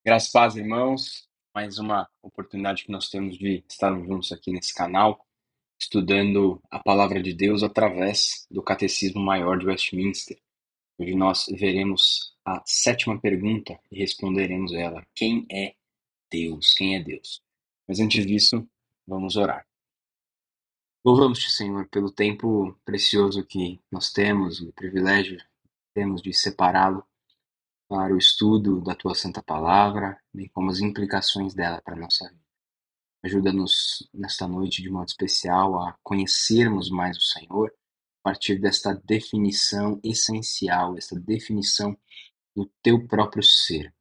Graças a paz, irmãos. Mais uma oportunidade que nós temos de estarmos juntos aqui nesse canal, estudando a palavra de Deus através do Catecismo Maior de Westminster. Hoje nós veremos a sétima pergunta e responderemos ela: quem é Deus? Quem é Deus? Mas antes disso, vamos orar. Louvamos-te, Senhor, pelo tempo precioso que nós temos, o privilégio que temos de separá-lo para o estudo da tua santa palavra, bem como as implicações dela para a nossa vida. Ajuda-nos nesta noite de modo especial a conhecermos mais o Senhor a partir desta definição essencial, esta definição do teu próprio ser.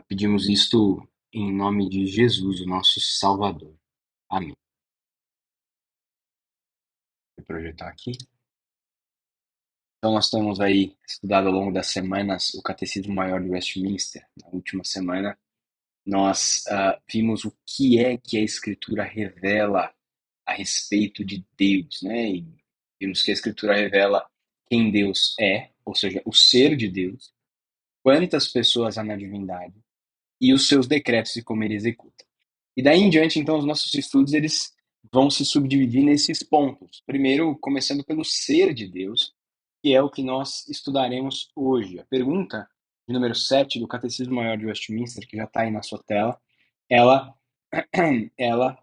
Pedimos isto em nome de Jesus, o nosso Salvador. Amém. Vou projetar aqui. Então, nós temos aí estudado ao longo das semanas o Catecismo Maior de Westminster. Na última semana, nós vimos o que a Escritura revela a respeito de Deus, né? E vimos que a Escritura revela quem Deus é, ou seja, o ser de Deus, quantas pessoas há na divindade e os seus decretos e como ele executa. E daí em diante, então, os nossos estudos eles vão se subdividir nesses pontos. Primeiro, começando pelo ser de Deus, que é o que nós estudaremos hoje. A pergunta de número 7 do Catecismo Maior de Westminster, que já está aí na sua tela, ela, ela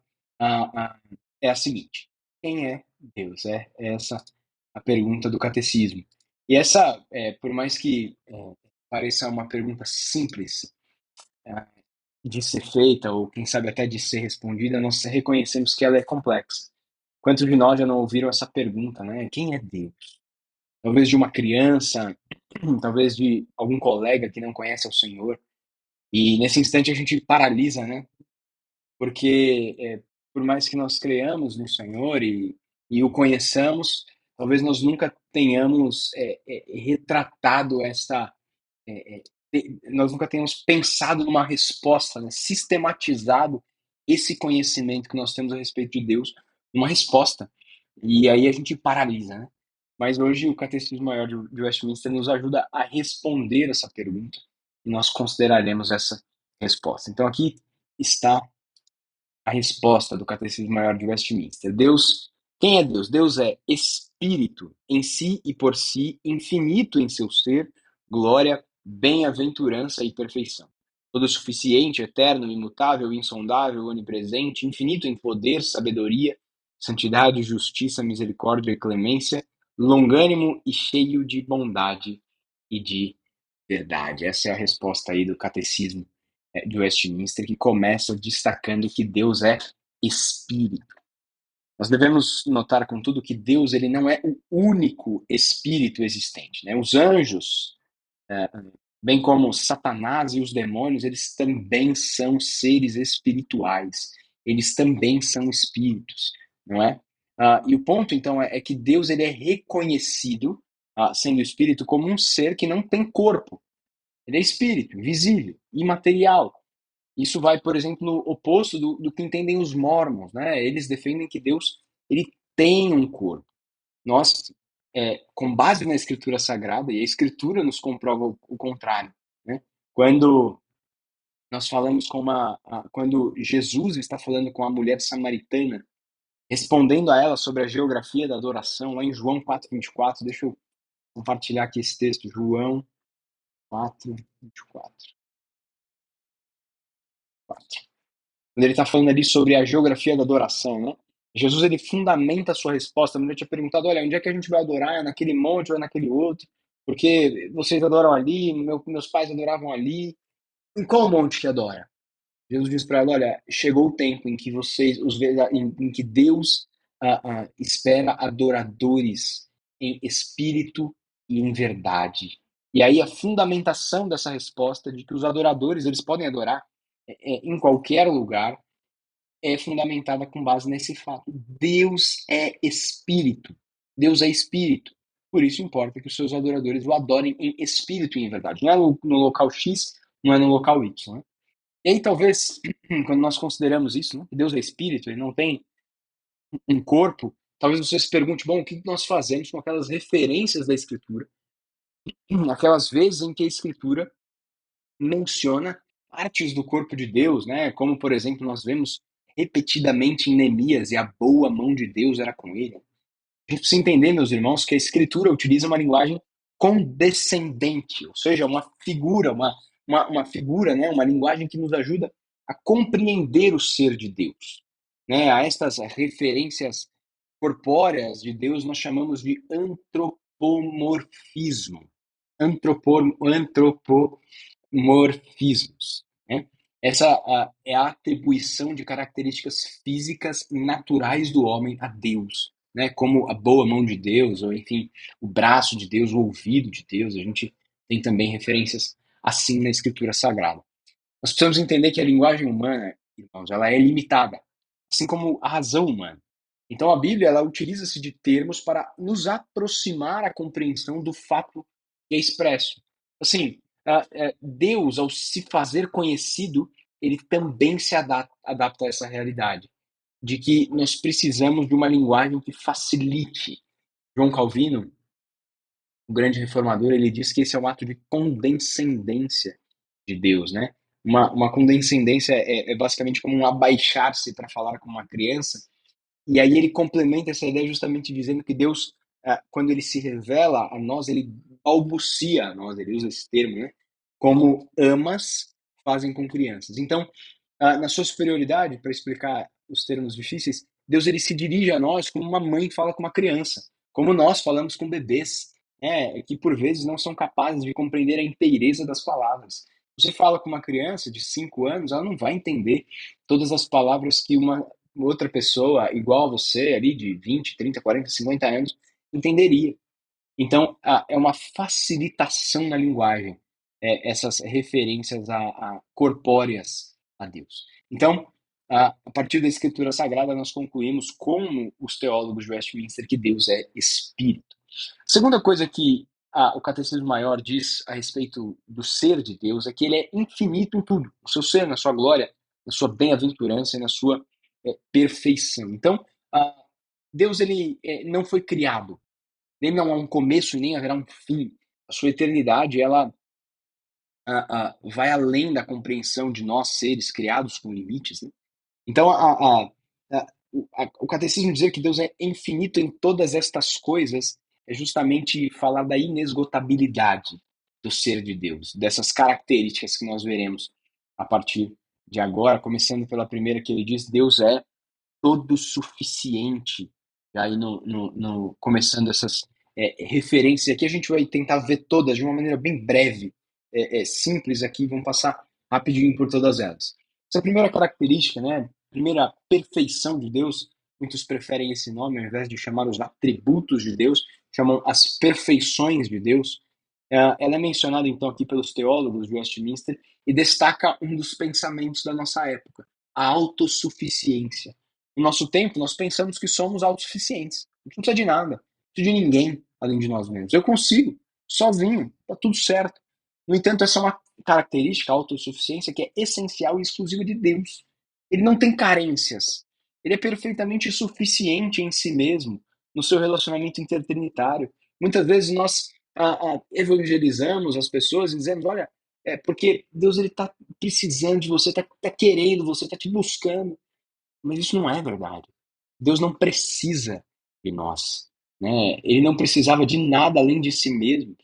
é a seguinte: quem é Deus? É essa a pergunta do catecismo. E essa, por mais que pareça uma pergunta simples é, de ser feita, ou quem sabe até de ser respondida, nós reconhecemos que ela é complexa. Quantos de nós já não ouviram essa pergunta, né? Quem é Deus? Talvez de uma criança, talvez de algum colega que não conhece o Senhor. E nesse instante a gente paralisa, né? Porque por mais que nós creamos no Senhor e o conheçamos, talvez nós nunca tenhamos retratado essa, nós nunca tenhamos pensado numa resposta, né? Sistematizado esse conhecimento que nós temos a respeito de Deus, numa resposta. E aí a gente paralisa, né? Mas hoje o Catecismo Maior de Westminster nos ajuda a responder essa pergunta e nós consideraremos essa resposta. Então aqui está a resposta do Catecismo Maior de Westminster. Deus, quem é Deus? Deus é espírito em si e por si, infinito em seu ser, glória, bem-aventurança e perfeição. Todo suficiente, eterno, imutável, insondável, onipresente, infinito em poder, sabedoria, santidade, justiça, misericórdia e clemência, longânimo e cheio de bondade e de verdade. Essa é a resposta aí do Catecismo de Westminster, que começa destacando que Deus é espírito. Nós devemos notar, contudo, que Deus ele não é o único espírito existente, né? Os anjos, bem como Satanás e os demônios, eles também são seres espirituais. Eles também são espíritos, não é? E o ponto, então, é que Deus ele é reconhecido, sendo espírito, como um ser que não tem corpo. Ele é espírito, visível, imaterial. Isso vai, por exemplo, no oposto do que entendem os mormons, né? Eles defendem que Deus ele tem um corpo. Nós, com base na Escritura Sagrada, e a Escritura nos comprova o contrário, né? Quando nós falamos quando Jesus está falando com a mulher samaritana, respondendo a ela sobre a geografia da adoração, lá em João 4:24, deixa eu compartilhar aqui esse texto, João 4:24. Quando ele está falando ali sobre a geografia da adoração, né? Jesus ele fundamenta a sua resposta. A mulher tinha perguntado: olha, onde é que a gente vai adorar? É naquele monte ou é naquele outro? Porque vocês adoram ali, meus pais adoravam ali. Em qual monte que adora? Jesus diz para ela: olha, chegou o tempo em que em que Deus espera adoradores em espírito e em verdade. E aí a fundamentação dessa resposta de que os adoradores eles podem adorar em qualquer lugar é fundamentada com base nesse fato. Deus é espírito. Deus é espírito. Por isso importa que os seus adoradores o adorem em espírito e em verdade. Não é no local X, não é no local Y. Né? E aí, talvez, quando nós consideramos isso, né, que Deus é espírito, ele não tem um corpo, talvez você se pergunte, bom, o que nós fazemos com aquelas referências da Escritura, aquelas vezes em que a Escritura menciona partes do corpo de Deus, né? Como, por exemplo, nós vemos repetidamente em Neemias, e a boa mão de Deus era com ele. A gente precisa entender, meus irmãos, que a Escritura utiliza uma linguagem condescendente, ou seja, uma figura, né? Uma linguagem que nos ajuda a compreender o ser de Deus. Né? A estas referências corpóreas de Deus nós chamamos de antropomorfismo. Antropomorfismos. Né? Essa é a atribuição de características físicas naturais do homem a Deus, né? Como a boa mão de Deus, ou enfim, o braço de Deus, o ouvido de Deus. A gente tem também referências assim na Escritura Sagrada. Nós precisamos entender que a linguagem humana, irmãos, ela é limitada, assim como a razão humana. Então a Bíblia ela utiliza-se de termos para nos aproximar à compreensão do fato que é expresso. Assim, Deus, ao se fazer conhecido, ele também se adapta a essa realidade, de que nós precisamos de uma linguagem que facilite. João Calvino, o grande reformador, ele diz que esse é um ato de condescendência de Deus, né? Uma condescendência é basicamente como um abaixar-se para falar com uma criança, e aí ele complementa essa ideia justamente dizendo que Deus, quando ele se revela a nós, ele balbucia a nós, ele usa esse termo, né? Como amas fazem com crianças. Então, na sua superioridade, para explicar os termos difíceis, Deus ele se dirige a nós como uma mãe fala com uma criança, como nós falamos com bebês, né? Que por vezes não são capazes de compreender a inteireza das palavras. Você fala com uma criança de 5 anos, ela não vai entender todas as palavras que uma outra pessoa igual a você, ali de 20, 30, 40, 50 anos, entenderia. Então, é uma facilitação na linguagem, essas referências a corpóreas a Deus. Então, a partir da Escritura Sagrada, nós concluímos, como os teólogos de Westminster, que Deus é Espírito. A segunda coisa que o Catecismo Maior diz a respeito do ser de Deus é que ele é infinito em tudo, no seu ser, na sua glória, na sua bem-aventurança e na sua perfeição. Então, Deus ele não foi criado, nem não há um começo e nem haverá um fim. A sua eternidade, ela vai além da compreensão de nós seres criados com limites, né? Então, o catecismo dizer que Deus é infinito em todas estas coisas é justamente falar da inesgotabilidade do ser de Deus, dessas características que nós veremos a partir de agora, começando pela primeira que ele diz, Deus é todo suficiente. E aí, começando essas referências aqui, a gente vai tentar ver todas de uma maneira bem breve, simples aqui, vamos passar rapidinho por todas elas. Essa primeira característica, né, primeira perfeição de Deus, muitos preferem esse nome, ao invés de chamar os atributos de Deus, chamam as perfeições de Deus. Ela é mencionada, então, aqui pelos teólogos de Westminster e destaca um dos pensamentos da nossa época, a autossuficiência. No nosso tempo, nós pensamos que somos autossuficientes. A gente não precisa de nada, não precisa de ninguém além de nós mesmos. Eu consigo, sozinho, tá tudo certo. No entanto, essa é uma característica, a autossuficiência, que é essencial e exclusiva de Deus. Ele não tem carências. Ele é perfeitamente suficiente em si mesmo, no seu relacionamento intertrinitário. Muitas vezes nós evangelizamos as pessoas e dizemos, olha, porque Deus ele está precisando de você, está querendo você, está te buscando. Mas isso não é verdade. Deus não precisa de nós, né? Ele não precisava de nada além de si mesmo,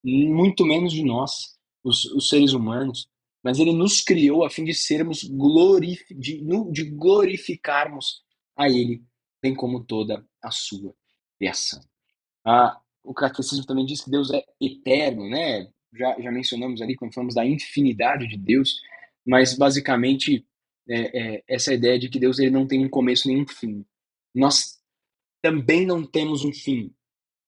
muito menos de nós, os seres humanos. Mas ele nos criou a fim de sermos de glorificarmos a ele, bem como toda a sua criação. O catecismo também diz que Deus é eterno, né? Já mencionamos ali quando falamos da infinidade de Deus, mas basicamente essa ideia de que Deus ele não tem um começo nem um fim. Nós também não temos um fim,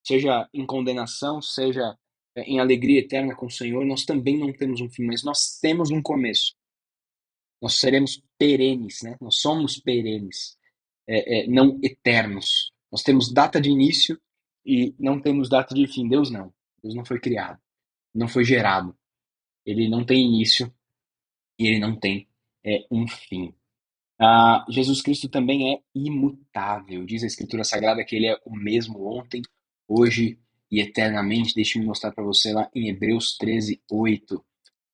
seja em condenação, seja em alegria eterna com o Senhor, nós também não temos um fim, mas nós temos um começo. Nós seremos perenes, né? Nós somos perenes, não eternos. Nós temos data de início e não temos data de fim. Deus não. Deus não foi criado, não foi gerado. Ele não tem início e ele não tem um fim. Jesus Cristo também é imutável. Diz a Escritura Sagrada que ele é o mesmo ontem, hoje e eternamente. Deixe-me mostrar para você lá em Hebreus 13:8.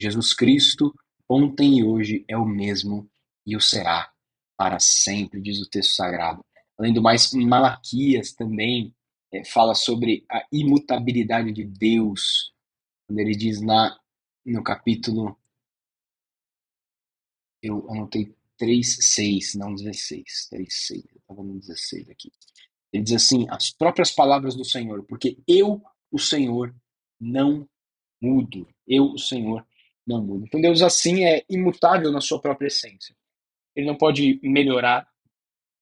Jesus Cristo, ontem e hoje é o mesmo e o será para sempre, diz o texto sagrado. Além do mais, Malaquias também fala sobre a imutabilidade de Deus, quando ele diz lá no capítulo, eu anotei 3:6, não 16, 3:6, eu estava no 16 aqui. Ele diz assim, as próprias palavras do Senhor, porque eu, o Senhor, não mudo. Eu, o Senhor, não mudo. Então Deus assim é imutável na sua própria essência. Ele não pode melhorar,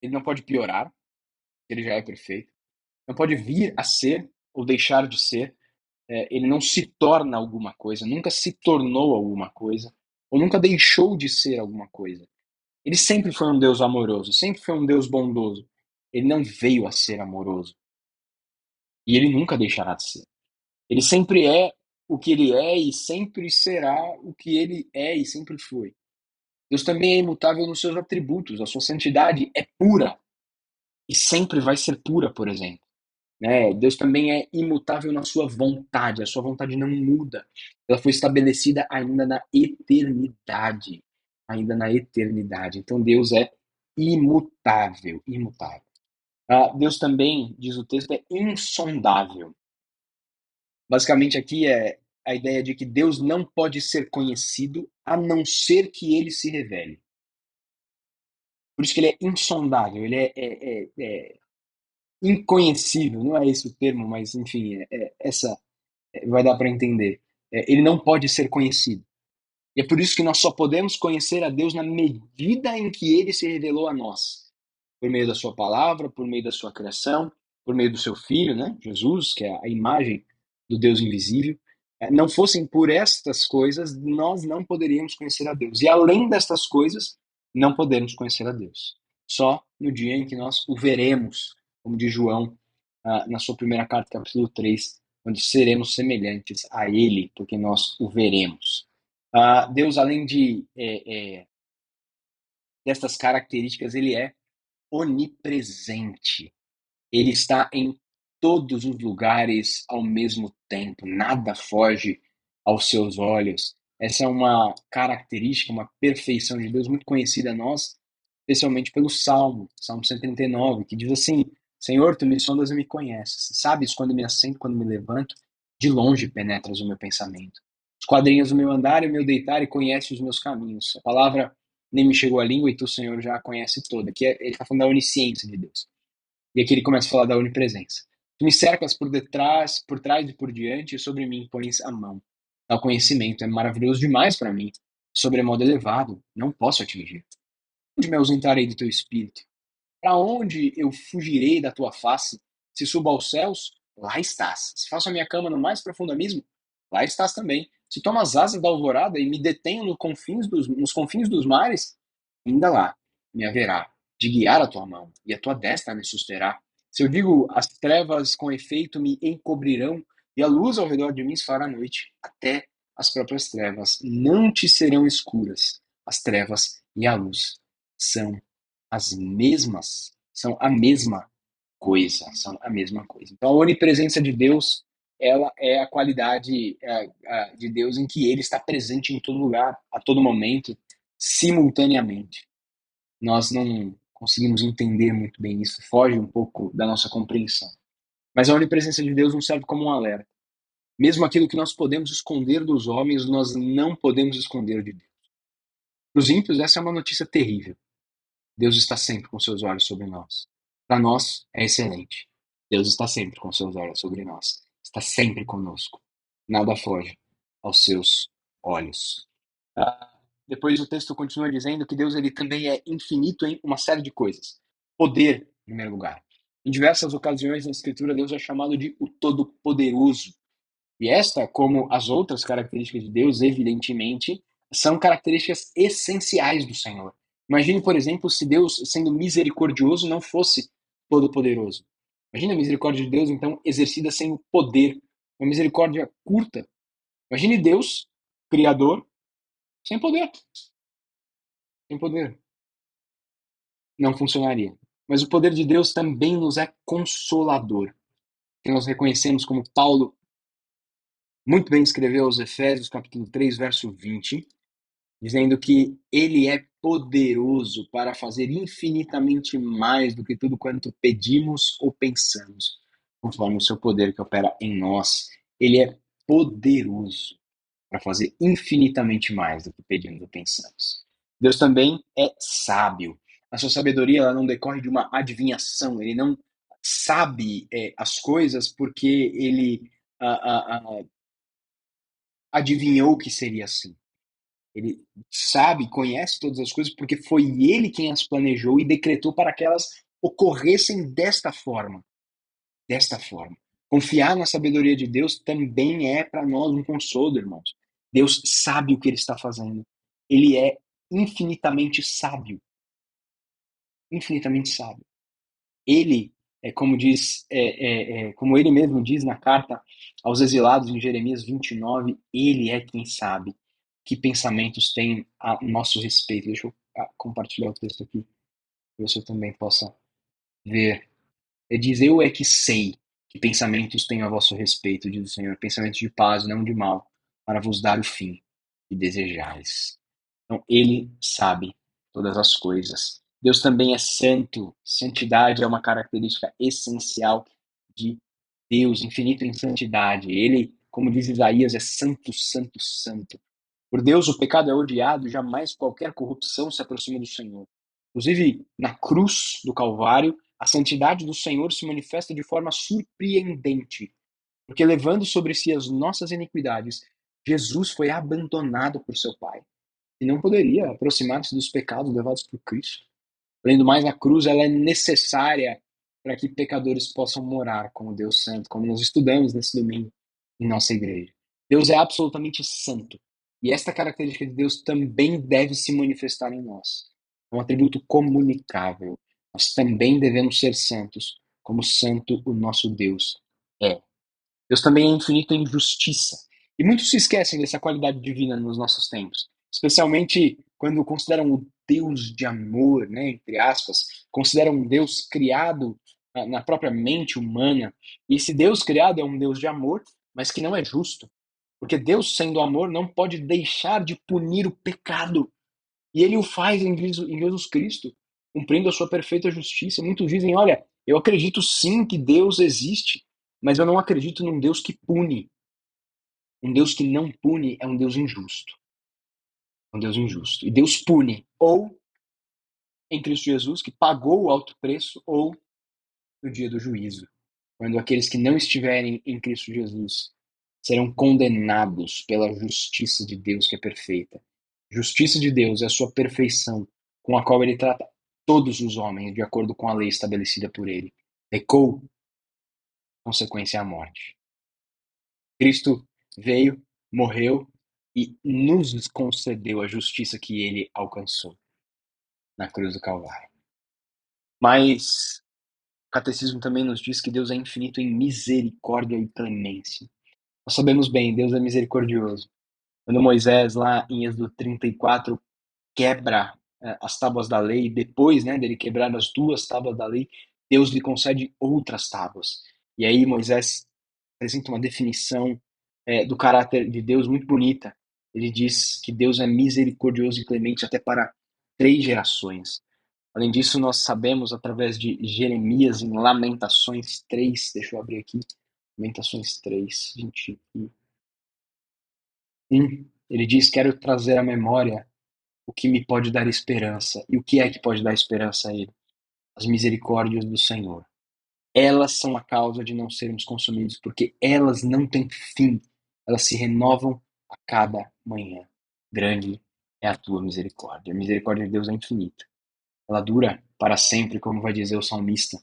ele não pode piorar, ele já é perfeito. Não pode vir a ser ou deixar de ser. Ele não se torna alguma coisa, nunca se tornou alguma coisa, ou nunca deixou de ser alguma coisa. Ele sempre foi um Deus amoroso, sempre foi um Deus bondoso. Ele não veio a ser amoroso. E ele nunca deixará de ser. Ele sempre é o que ele é e sempre será o que ele é e sempre foi. Deus também é imutável nos seus atributos, a sua santidade é pura e sempre vai ser pura, por exemplo. Né? Deus também é imutável na sua vontade, a sua vontade não muda. Ela foi estabelecida ainda na eternidade. Ainda na eternidade. Então Deus é imutável, imutável. Deus também, diz o texto, é insondável. Basicamente aqui é a ideia de que Deus não pode ser conhecido a não ser que ele se revele. Por isso que ele é insondável, ele é inconhecível, não é esse o termo, mas enfim, vai dar para entender. Ele não pode ser conhecido. E é por isso que nós só podemos conhecer a Deus na medida em que ele se revelou a nós. Por meio da sua palavra, por meio da sua criação, por meio do seu filho, né? Jesus, que é a imagem do Deus invisível. Não fossem por estas coisas, nós não poderíamos conhecer a Deus. E além destas coisas, não podemos conhecer a Deus. Só no dia em que nós o veremos, como diz João na sua primeira carta, capítulo 3, onde seremos semelhantes a ele, porque nós o veremos. Deus, além destas características, ele é onipresente. Ele está em todos os lugares ao mesmo tempo, nada foge aos seus olhos. Essa é uma característica, uma perfeição de Deus muito conhecida a nós, especialmente pelo Salmo 139, que diz assim: Senhor, tu me sondas e me conheces, sabes quando me assento, quando me levanto, de longe penetras o meu pensamento. Esquadrinhas o meu andar e o meu deitar e conheces os meus caminhos. A palavra nem me chegou à língua e tu, Senhor, já a conhece toda. Aqui ele está falando da onisciência de Deus. E aqui ele começa a falar da onipresença. Tu me cercas por detrás, por trás e por diante, e sobre mim pões a mão. Tal conhecimento é maravilhoso demais para mim, sobremodo elevado, não posso atingir. Onde me ausentarei do teu espírito? Para onde eu fugirei da tua face? Se subo aos céus, lá estás. Se faço a minha cama no mais profundo abismo, lá estás também. Se tomo as asas da alvorada e me detenho nos confins dos mares, ainda lá me haverá de guiar a tua mão, e a tua destra me susterá. Se eu digo, as trevas com efeito me encobrirão, e a luz ao redor de mim se fará noite, até as próprias trevas não te serão escuras. As trevas e a luz são as mesmas, são a mesma coisa, são a mesma coisa. Então, a onipresença de Deus, ela é a qualidade de Deus em que ele está presente em todo lugar, a todo momento, simultaneamente. Nós não conseguimos entender muito bem isso, foge um pouco da nossa compreensão. Mas a onipresença de Deus nos serve como um alerta. Mesmo aquilo que nós podemos esconder dos homens, nós não podemos esconder de Deus. Para os ímpios, essa é uma notícia terrível. Deus está sempre com seus olhos sobre nós. Para nós, é excelente. Deus está sempre com seus olhos sobre nós. Está sempre conosco. Nada foge aos seus olhos. Depois o texto continua dizendo que Deus ele também é infinito em uma série de coisas. Poder, em primeiro lugar. Em diversas ocasiões na Escritura, Deus é chamado de o Todo-Poderoso. E esta, como as outras características de Deus, evidentemente, são características essenciais do Senhor. Imagine, por exemplo, se Deus, sendo misericordioso, não fosse todo-poderoso. Imagine a misericórdia de Deus, então, exercida sem o poder, uma misericórdia curta. Imagine Deus, Criador, sem poder. Sem poder. Não funcionaria. Mas o poder de Deus também nos é consolador. Que nós reconhecemos como Paulo muito bem escreveu aos Efésios, capítulo 3, verso 20. dizendo que ele é poderoso para fazer infinitamente mais do que tudo quanto pedimos ou pensamos, conforme o seu poder que opera em nós. Ele é poderoso para fazer infinitamente mais do que pedimos ou pensamos. Deus também é sábio. A sua sabedoria ela não decorre de uma adivinhação. Ele não sabe as coisas porque ele adivinhou que seria assim. Ele sabe, conhece todas as coisas porque foi ele quem as planejou e decretou para que elas ocorressem desta forma. Desta forma. Confiar na sabedoria de Deus também é para nós um consolo, irmãos. Deus sabe o que ele está fazendo. Ele é infinitamente sábio. Infinitamente sábio. Ele, como ele mesmo diz na carta aos exilados em Jeremias 29, ele é quem sabe que pensamentos tem a nosso respeito. Deixa eu compartilhar o texto aqui, para você também possa ver. Ele diz: Eu é que sei que pensamentos tenho a vosso respeito, diz o Senhor, pensamentos de paz, não de mal, para vos dar o fim que desejais. Então, ele sabe todas as coisas. Deus também é santo. Santidade é uma característica essencial de Deus, infinito em santidade. Ele, como diz Isaías, é santo, santo, santo. Por Deus, o pecado é odiado, jamais qualquer corrupção se aproxima do Senhor. Inclusive, na cruz do Calvário, a santidade do Senhor se manifesta de forma surpreendente, porque levando sobre si as nossas iniquidades, Jesus foi abandonado por seu Pai e não poderia aproximar-se dos pecados levados por Cristo. Além do mais, a cruz ela é necessária para que pecadores possam morar com o Deus Santo, como nós estudamos nesse domingo em nossa igreja. Deus é absolutamente santo. E esta característica de Deus também deve se manifestar em nós. É um atributo comunicável. Nós também devemos ser santos, como santo o nosso Deus é. Deus também é infinito em justiça. E muitos se esquecem dessa qualidade divina nos nossos tempos, especialmente quando consideram o Deus de amor, né, entre aspas, consideram um Deus criado na própria mente humana. E esse Deus criado é um Deus de amor, mas que não é justo. Porque Deus, sendo amor, não pode deixar de punir o pecado. E ele o faz em Jesus Cristo, cumprindo a sua perfeita justiça. Muitos dizem: olha, eu acredito sim que Deus existe, mas eu não acredito num Deus que pune. Um Deus que não pune é um Deus injusto. É um Deus injusto. E Deus pune ou em Cristo Jesus, que pagou o alto preço, ou no dia do juízo, quando aqueles que não estiverem em Cristo Jesus serão condenados pela justiça de Deus que é perfeita. Justiça de Deus é a sua perfeição, com a qual ele trata todos os homens de acordo com a lei estabelecida por ele. Pecou, consequência é a morte. Cristo veio, morreu e nos concedeu a justiça que ele alcançou na cruz do Calvário. Mas o catecismo também nos diz que Deus é infinito em misericórdia e clemência. Nós sabemos bem, Deus é misericordioso. Quando Moisés, lá em Êxodo 34, quebra as tábuas da lei, depois dele quebrar as duas tábuas da lei, Deus lhe concede outras tábuas. E aí Moisés apresenta uma definição do caráter de Deus muito bonita. Ele diz que Deus é misericordioso e clemente até para 3 gerações. Além disso, nós sabemos através de Jeremias em Lamentações 3, deixa eu abrir aqui, Lamentações 3, 21. Ele diz: quero trazer à memória o que me pode dar esperança. E o que é que pode dar esperança a ele? As misericórdias do Senhor. Elas são a causa de não sermos consumidos, porque elas não têm fim. Elas se renovam a cada manhã. Grande é a tua misericórdia. A misericórdia de Deus é infinita. Ela dura para sempre, como vai dizer o salmista.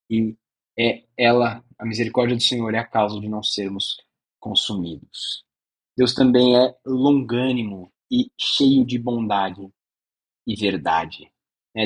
E a misericórdia do Senhor é a causa de não sermos consumidos. Deus também é longânimo e cheio de bondade e verdade.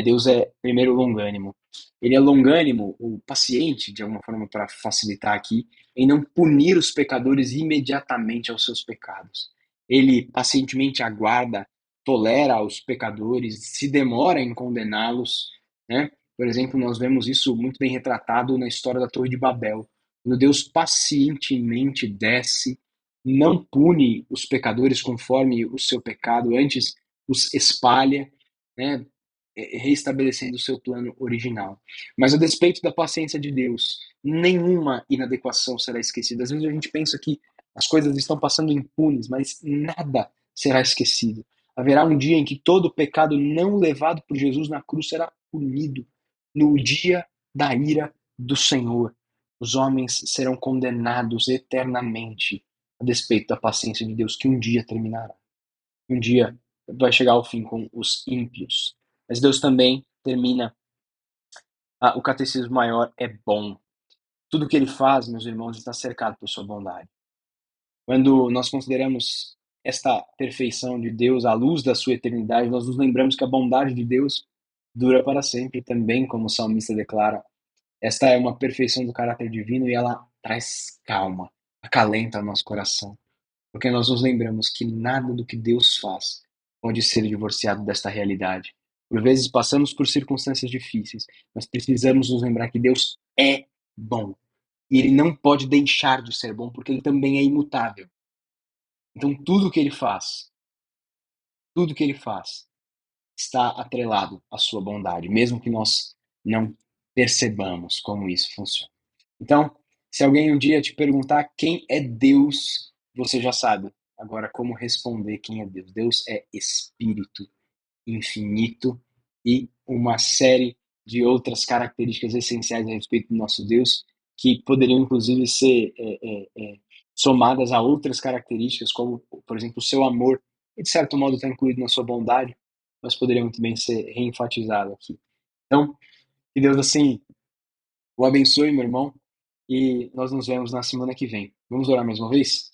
Deus é, primeiro, longânimo. Ele é longânimo, ou paciente, de alguma forma, para facilitar aqui, em não punir os pecadores imediatamente aos seus pecados. Ele pacientemente aguarda, tolera os pecadores, se demora em condená-los. Né? Por exemplo, nós vemos isso muito bem retratado na história da Torre de Babel. Quando Deus pacientemente desce, não pune os pecadores conforme o seu pecado, antes os espalha, né, reestabelecendo o seu plano original. Mas a despeito da paciência de Deus, nenhuma inadequação será esquecida. Às vezes a gente pensa que as coisas estão passando impunes, mas nada será esquecido. Haverá um dia em que todo pecado não levado por Jesus na cruz será punido. No dia da ira do Senhor, os homens serão condenados eternamente a despeito da paciência de Deus, que um dia terminará. Um dia vai chegar ao fim com os ímpios. Mas Deus também termina. O catecismo maior é bom. Tudo que ele faz, meus irmãos, está cercado por sua bondade. Quando nós consideramos esta perfeição de Deus à luz da sua eternidade, nós nos lembramos que a bondade de Deus dura para sempre, também, como o salmista declara. Esta é uma perfeição do caráter divino e ela traz calma, acalenta o nosso coração, porque nós nos lembramos que nada do que Deus faz pode ser divorciado desta realidade. Por vezes passamos por circunstâncias difíceis, mas precisamos nos lembrar que Deus é bom. E ele não pode deixar de ser bom, porque ele também é imutável. Então tudo que ele faz, está atrelado à sua bondade, mesmo que nós não percebamos como isso funciona. Então, se alguém um dia te perguntar quem é Deus, você já sabe agora como responder quem é Deus. Deus é espírito infinito e uma série de outras características essenciais a respeito do nosso Deus que poderiam inclusive ser somadas a outras características, como, por exemplo, o seu amor, que de certo modo está incluído na sua bondade, mas poderiam também ser reenfatizados aqui. Então, que Deus assim o abençoe, meu irmão, e nós nos vemos na semana que vem. Vamos orar mais uma vez?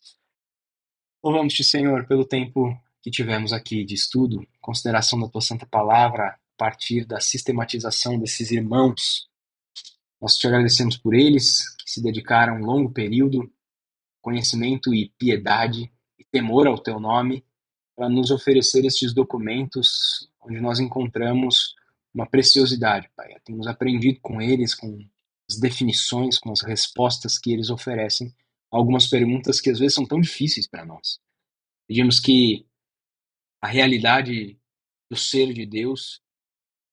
Louvamos-te, Senhor, pelo tempo que tivemos aqui de estudo, consideração da tua santa palavra, a partir da sistematização desses irmãos. Nós te agradecemos por eles, que se dedicaram um longo período, conhecimento e piedade e temor ao teu nome, para nos oferecer estes documentos, onde nós encontramos uma preciosidade, Pai. Temos aprendido com eles, com as definições, com as respostas que eles oferecem a algumas perguntas que às vezes são tão difíceis para nós. Pedimos que a realidade do ser de Deus,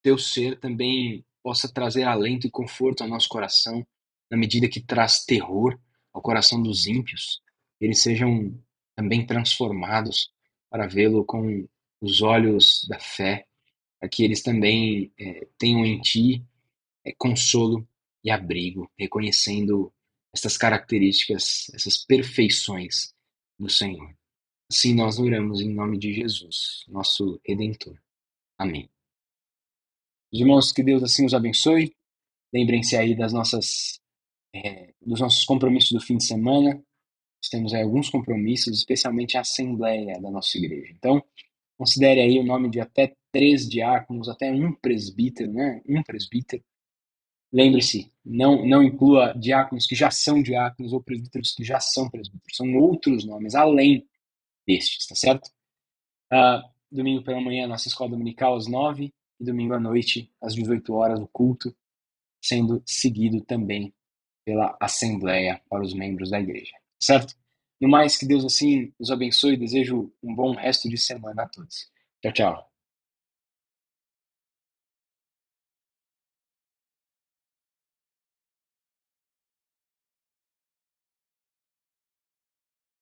teu ser, também possa trazer alento e conforto ao nosso coração, na medida que traz terror ao coração dos ímpios. Eles sejam também transformados para vê-lo com os olhos da fé, para que eles também tenham em ti consolo e abrigo, reconhecendo essas características, essas perfeições do Senhor. Assim nós oramos em nome de Jesus, nosso Redentor. Amém. Irmãos, que Deus assim os abençoe. Lembrem-se aí dos nossos compromissos do fim de semana. Nós temos aí alguns compromissos, especialmente a assembleia da nossa igreja. Então, considere aí o nome de até 3 diáconos, até um presbítero, né? Um presbítero. Lembre-se, não inclua diáconos que já são diáconos ou presbíteros que já são presbíteros. São outros nomes, além destes, tá certo? Domingo pela manhã, nossa escola dominical às 9 e domingo à noite, às 18 horas, o culto, sendo seguido também pela assembleia para os membros da igreja, certo? No mais, que Deus assim os abençoe e desejo um bom resto de semana a todos. Tchau, tchau.